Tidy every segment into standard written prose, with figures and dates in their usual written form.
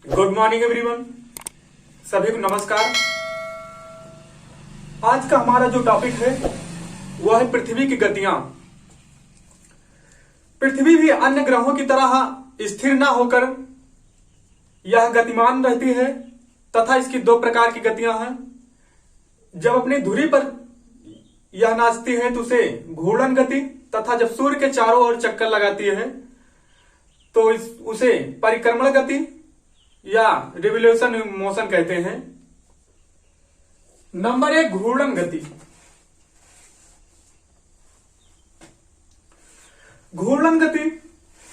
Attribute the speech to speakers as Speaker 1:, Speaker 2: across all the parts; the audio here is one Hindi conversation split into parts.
Speaker 1: गुड मॉर्निंग एवरीवन, सभी को नमस्कार। आज का हमारा जो टॉपिक है वह है पृथ्वी की गतियां। पृथ्वी भी अन्य ग्रहों की तरह स्थिर ना होकर यह गतिमान रहती है तथा इसकी दो प्रकार की गतियां हैं। जब अपनी धुरी पर यह नाचती है तो उसे घूर्णन गति, तथा जब सूर्य के चारों ओर चक्कर लगाती है तो उसे परिक्रमण गति या रिवोल्यूशन मोशन कहते हैं। नंबर 1, घूर्णन गति। घूर्णन गति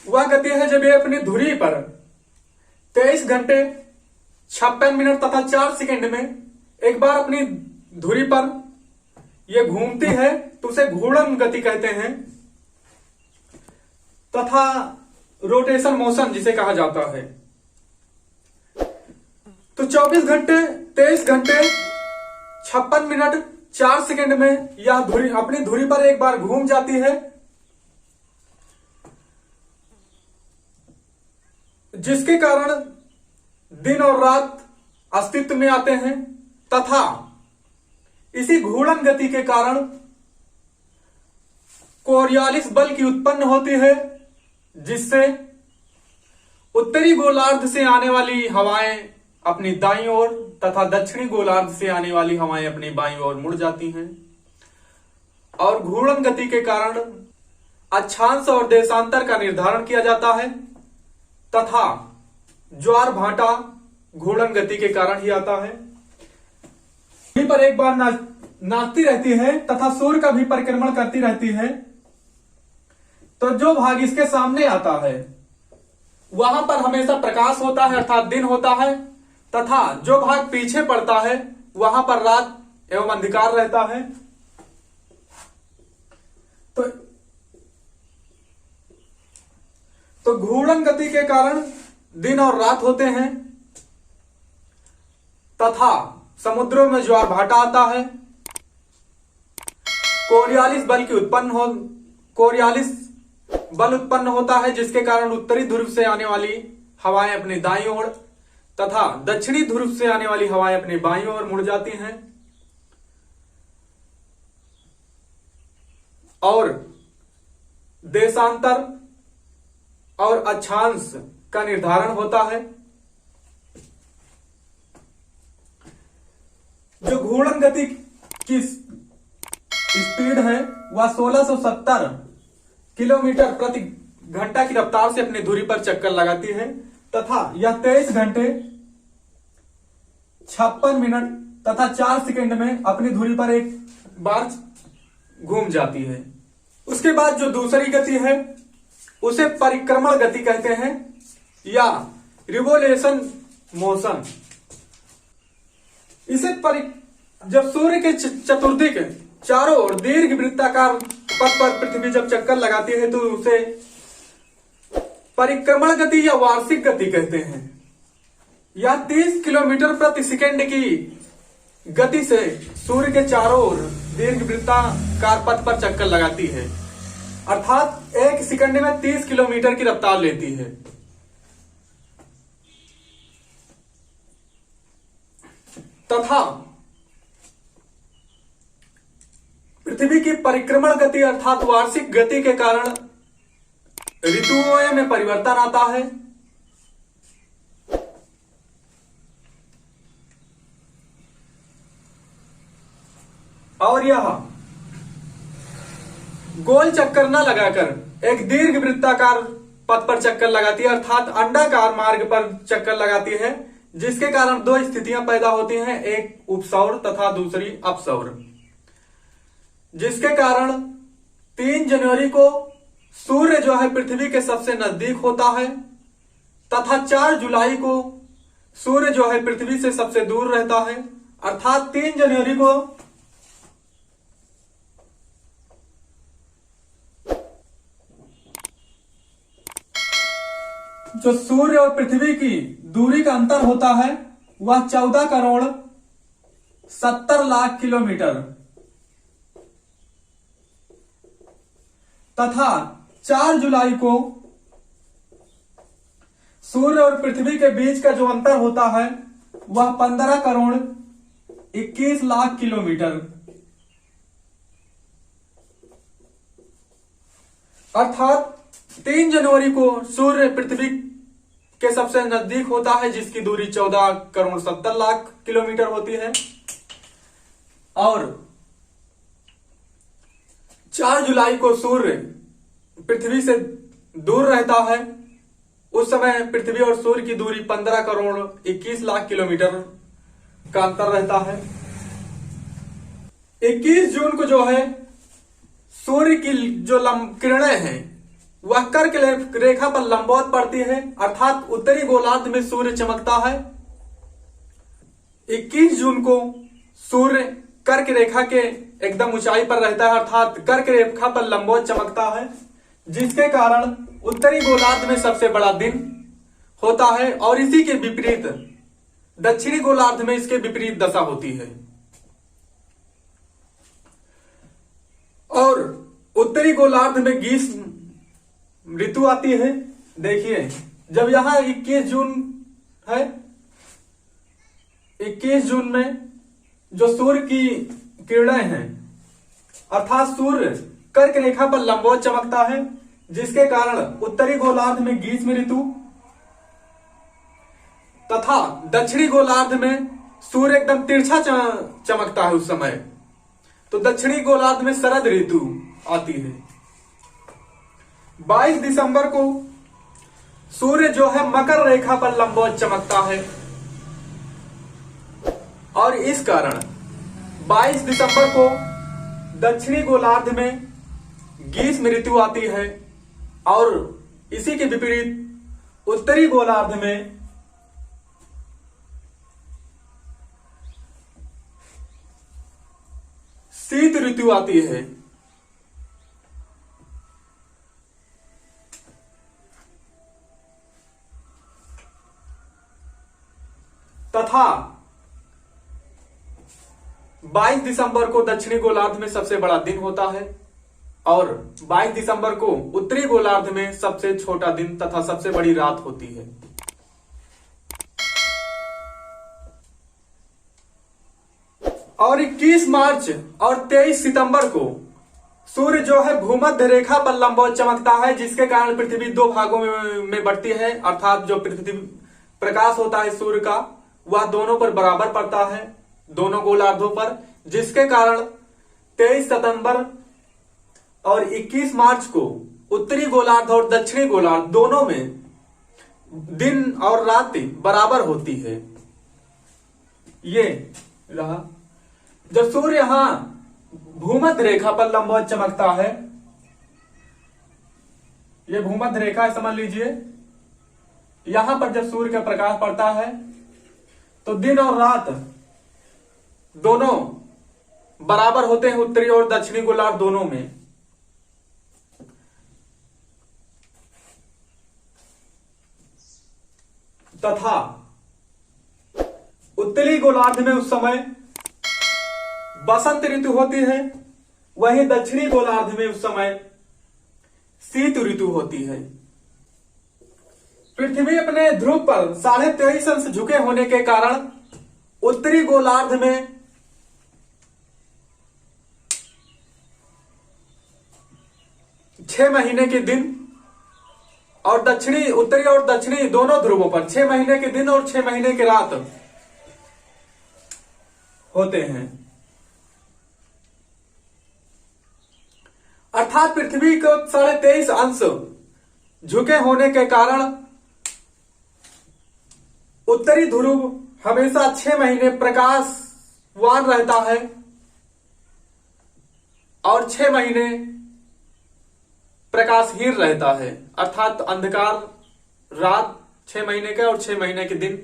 Speaker 1: वह गति है जब ये अपनी धुरी पर 23 घंटे 56 मिनट तथा 4 सेकंड में एक बार अपनी धुरी पर यह घूमती है तो उसे घूर्णन गति कहते हैं, तथा रोटेशन मोशन जिसे कहा जाता है। तो 24 घंटे 23 घंटे 56 मिनट 4 सेकंड में यह धुरी अपनी धुरी पर एक बार घूम जाती है, जिसके कारण दिन और रात अस्तित्व में आते हैं। तथा इसी घूर्णन गति के कारण कोरियोलिस बल की उत्पन्न होती है, जिससे उत्तरी गोलार्ध से आने वाली हवाएं अपनी दाईं ओर तथा दक्षिणी गोलार्ध से आने वाली हवाएं अपनी बाईं ओर मुड़ जाती हैं। और घूर्णन गति के कारण अक्षांश और देशांतर का निर्धारण किया जाता है, तथा ज्वार भाटा घूर्णन गति के कारण ही आता है। धुरी पर एक बार नाचती रहती है तथा सूर्य का भी परिक्रमण करती रहती है, तो जो भाग इसके सामने आता है वहां पर हमेशा प्रकाश होता है अर्थात दिन होता है, तथा जो भाग पीछे पड़ता है वहां पर रात एवं अंधकार रहता है। तो घूर्णन गति के कारण दिन और रात होते हैं, तथा समुद्रों में ज्वार भाटा आता है। कोरियोलिस बल उत्पन्न होता है, जिसके कारण उत्तरी ध्रुव से आने वाली हवाएं अपनी दाईं ओर तथा दक्षिणी ध्रुव से आने वाली हवाएं अपनी बाईं ओर मुड़ जाती हैं। और देशांतर और अक्षांश का निर्धारण होता है। जो घूर्णन गति की स्पीड है वह 1670 किलोमीटर प्रति घंटा की रफ्तार से अपनी धुरी पर चक्कर लगाती है, तथा यह 23 घंटे 56 मिनट तथा 4 सेकंड में अपनी धुरी पर एक बार घूम जाती है। उसके बाद जो दूसरी गति है उसे परिक्रमण गति कहते हैं या रिवोल्यूशन मोशन। इसे जब सूर्य के चतुर्दिक चारों ओर दीर्घ वृत्ताकार पथ पर पृथ्वी जब चक्कर लगाती है तो उसे परिक्रमण गति या वार्षिक गति कहते हैं। यह 30 किलोमीटर प्रति सेकंड की गति से सूर्य के चारों ओर दीर्घ वृत्ताकार पथ पर चक्कर लगाती है, अर्थात एक सेकंड में 30 किलोमीटर की रफ्तार लेती है। तथा पृथ्वी की परिक्रमण गति अर्थात वार्षिक गति के कारण ऋतुओं में परिवर्तन आता है। और यह गोल चक्कर न लगाकर एक दीर्घ वृत्ताकार पथ पर चक्कर लगाती है, अर्थात अंडाकार मार्ग पर चक्कर लगाती है, जिसके कारण दो स्थितियां पैदा होती हैं, एक उपसौर तथा दूसरी अपसौर। जिसके कारण 3 जनवरी को सूर्य जो है पृथ्वी के सबसे नजदीक होता है, तथा 4 जुलाई को सूर्य जो है पृथ्वी से सबसे दूर रहता है, अर्थात 3 जनवरी को जो सूर्य और पृथ्वी की दूरी का अंतर होता है वह 14 करोड़ 70 लाख किलोमीटर, तथा 4 जुलाई को सूर्य और पृथ्वी के बीच का जो अंतर होता है वह 15 करोड़ 21 लाख किलोमीटर, अर्थात 3 जनवरी को सूर्य पृथ्वी के सबसे नजदीक होता है, जिसकी दूरी 14 करोड़ 70 लाख किलोमीटर होती है। और 4 जुलाई को सूर्य पृथ्वी से दूर रहता है। उस समय पृथ्वी और सूर्य की दूरी 15 करोड़ 21 लाख किलोमीटर का अंतर रहता है। 21 जून को जो है सूर्य की जो किरणें हैं वह कर्क रेखा पर लंबवत पड़ती है, अर्थात उत्तरी गोलार्ध में सूर्य चमकता है। 21 जून को सूर्य कर्क रेखा के एकदम ऊंचाई पर रहता है, अर्थात कर्क रेखा पर लंबवत चमकता है, जिसके कारण उत्तरी गोलार्ध में सबसे बड़ा दिन होता है। और इसी के विपरीत दक्षिणी गोलार्ध में इसके विपरीत दशा होती है। और उत्तरी गोलार्ध में ग्रीष्म ऋतु आती है। देखिए, जब यहां 21 जून है, 21 जून में जो सूर्य की किरणें हैं, अर्थात सूर्य कर्क रेखा पर लंबवत चमकता है, जिसके कारण उत्तरी गोलार्ध में ग्रीष्म ऋतु तथा दक्षिणी गोलार्ध में सूर्य एकदम तिरछा चमकता है उस समय, तो दक्षिणी गोलार्ध में शरद ऋतु आती है। 22 दिसंबर को सूर्य जो है मकर रेखा पर लंबवत चमकता है, और इस कारण 22 दिसंबर को दक्षिणी गोलार्ध में ग्रीष्म ऋतु आती है। और इसी के विपरीत उत्तरी गोलार्ध में शीत ऋतु आती है। तथा 22 दिसंबर को दक्षिणी गोलार्ध में सबसे बड़ा दिन होता है, और 22 दिसंबर को उत्तरी गोलार्ध में सबसे छोटा दिन तथा सबसे बड़ी रात होती है। और 21 मार्च और 23 सितंबर को सूर्य जो है भूमध्य रेखा पर लंबवत चमकता है, जिसके कारण पृथ्वी 2 भागों में बढ़ती है, अर्थात जो पृथ्वी प्रकाश होता है सूर्य का वह दोनों पर बराबर पड़ता है, दोनों गोलार्धों पर, जिसके कारण 23 सितंबर और 21 मार्च को उत्तरी गोलार्ध और दक्षिणी गोलार्ध दोनों में दिन और रात बराबर होती है। ये रहा जब सूर्य यहां भूमध्य रेखा पर लंबवत चमकता है, ये भूमध्य रेखा है, समझ लीजिए। यहां पर जब सूर्य का प्रकाश पड़ता है तो दिन और रात दोनों बराबर होते हैं, उत्तरी और दक्षिणी गोलार्ध दोनों में। तथा उत्तरी गोलार्ध में उस समय बसंत ऋतु होती है, वहीं दक्षिणी गोलार्ध में उस समय शीत ऋतु होती है। पृथ्वी अपने ध्रुव पर 23.5 अंश झुके होने के कारण उत्तरी गोलार्ध में छह महीने के दिन और उत्तरी और दक्षिणी दोनों ध्रुवों पर 6 महीने के दिन और 6 महीने के रात होते हैं। अर्थात पृथ्वी को 23.5 अंश झुके होने के कारण उत्तरी ध्रुव हमेशा 6 महीने प्रकाशवान रहता है और 6 महीने प्रकाशहीन रहता है, अर्थात अंधकार रात 6 महीने के और 6 महीने के दिन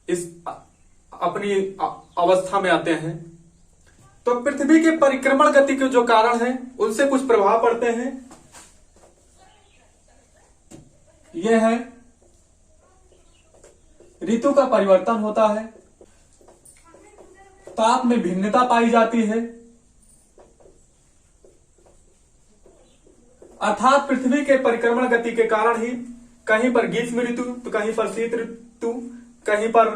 Speaker 1: इस अपनी अवस्था में आते हैं। तो पृथ्वी के परिक्रमण गति के जो कारण हैं उनसे कुछ प्रभाव पड़ते हैं। यह है ऋतु का परिवर्तन होता है, ताप में भिन्नता पाई जाती है, अर्थात पृथ्वी के परिक्रमण गति के कारण ही कहीं पर ग्रीष्म ऋतु तो कहीं पर शीत ऋतु, कहीं पर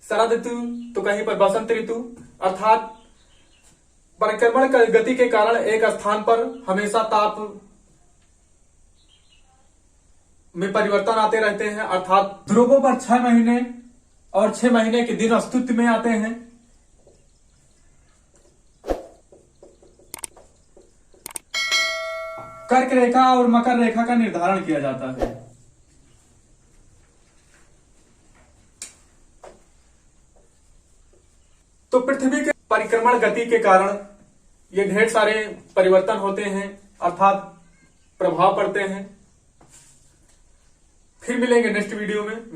Speaker 1: शरद ऋतु तो कहीं पर बसंत ऋतु, अर्थात परिक्रमण गति के कारण एक स्थान पर हमेशा ताप में परिवर्तन आते रहते हैं, अर्थात ध्रुवों पर 6 महीने और 6 महीने के दिन अस्तित्व में आते हैं। कर्क रेखा और मकर रेखा का निर्धारण किया जाता है। तो पृथ्वी के परिक्रमण गति के कारण ये ढेर सारे परिवर्तन होते हैं, अर्थात प्रभाव पड़ते हैं। फिर मिलेंगे नेक्स्ट वीडियो में।